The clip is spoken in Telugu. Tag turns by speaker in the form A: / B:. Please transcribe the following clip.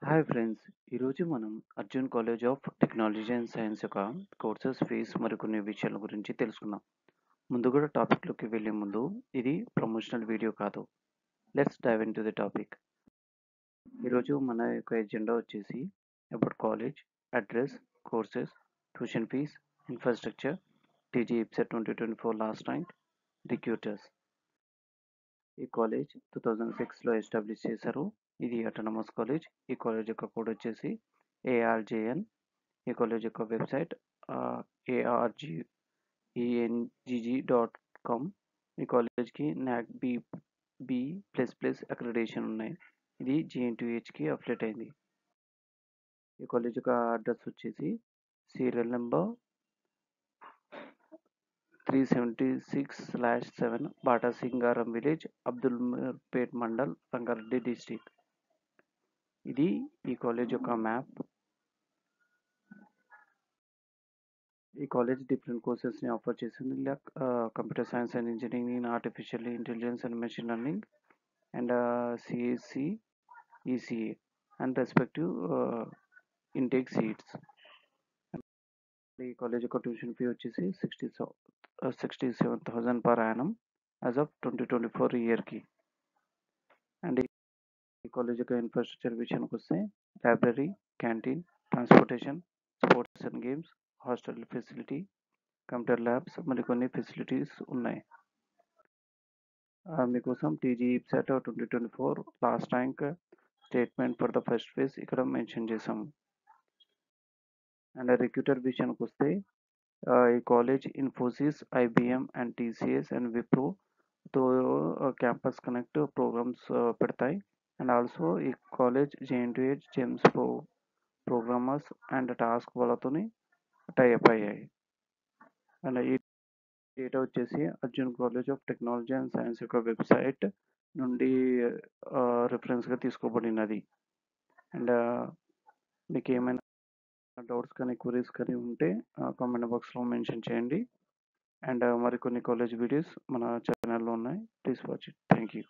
A: హాయ్ ఫ్రెండ్స్, ఈరోజు మనం Arjun college of technology and science యొక్క కోర్సెస్ ఫీజ్ మరికొన్ని విషయాల గురించి తెలుసుకుందాం. ముందుగా టాపిక్లోకి వెళ్ళే ముందు ఇది ప్రమోషనల్ వీడియో కాదు. Let's dive in to the topic. ఈరోజు మన యొక్క ఎజెండా వచ్చేసి about college, address, courses, tuition fees, infrastructure, TG EAPCET 2024 last rank, recruiters. ఈ కాలేజ్ 2006లో ఎస్టాబ్లిష్ చేశారు. ఇది అటానమస్ కాలేజ్. ఈ కాలేజ్ యొక్క కోడ్ వచ్చేసి ఏఆర్జేఎన్. ఈ కాలేజ్ యొక్క వెబ్సైట్ argengg.com. ఈ కాలేజ్కి నాక్ బి++ అక్రిడేషన్ ఉన్నాయి. ఇది జేఎన్టీయూహెచ్కి అఫిలియేట్ అయింది. ఈ కాలేజ్ యొక్క అడ్రస్ వచ్చేసి serial number 376/7 Bata Singaram village, Abdulpet mandal, Rangareddy district. ఇది ఈ కాలేజ్ యొక్క మ్యాప్. ఈ కాలేజ్ డిఫరెంట్ కోర్సెస్ని ఆఫర్ చేసింది. Like computer science and engineering, artificial intelligence and machine learning, and CSC, ECA and respective intake seats. ఈ కాలేజ్ యొక్క ట్యూషన్ ఫీ వచ్చేసి 67,000 పర్ యానం యాజ్ ఆఫ్ 2024 ఇయర్కి. అండ్ ఈ కాలేజ్ యొక్క ఇన్ఫ్రాస్ట్రక్చర్ విషయానికి వస్తే library, canteen, transportation, sports and games, hostel facility, computer labs మరికొన్ని ఫెసిలిటీస్ ఉన్నాయి. మీకోసం TG EAPCET 2024 last rank statement for the first phase ఇక్కడ మెన్షన్ చేసాము. అండ్ రిక్రూటర్ విషయానికి వస్తే ఈ college Infosys, IBM and TCS and విప్రోతో క్యాంపస్ కనెక్ట్ ప్రోగ్రామ్స్ పెడతాయి. అండ్ ఆల్సో ఈ college JNTUH James programmers and TASK వాళ్ళతో టైఅప్ అయ్యాయి. అండ్ ఈ డేటా వచ్చేసి Arjun college of technology and science యొక్క వెబ్సైట్ నుండి రిఫరెన్స్గా తీసుకోబడినది. అండ్ మీకు ఏమైనా డౌట్స్ కానీ క్వరీస్ కానీ ఉంటే కామెంట్ బాక్స్లో మెన్షన్ చేయండి. అండ్ మరికొన్ని కాలేజ్ వీడియోస్ మన ఛానల్లో ఉన్నాయి. Please watch it. Thank you.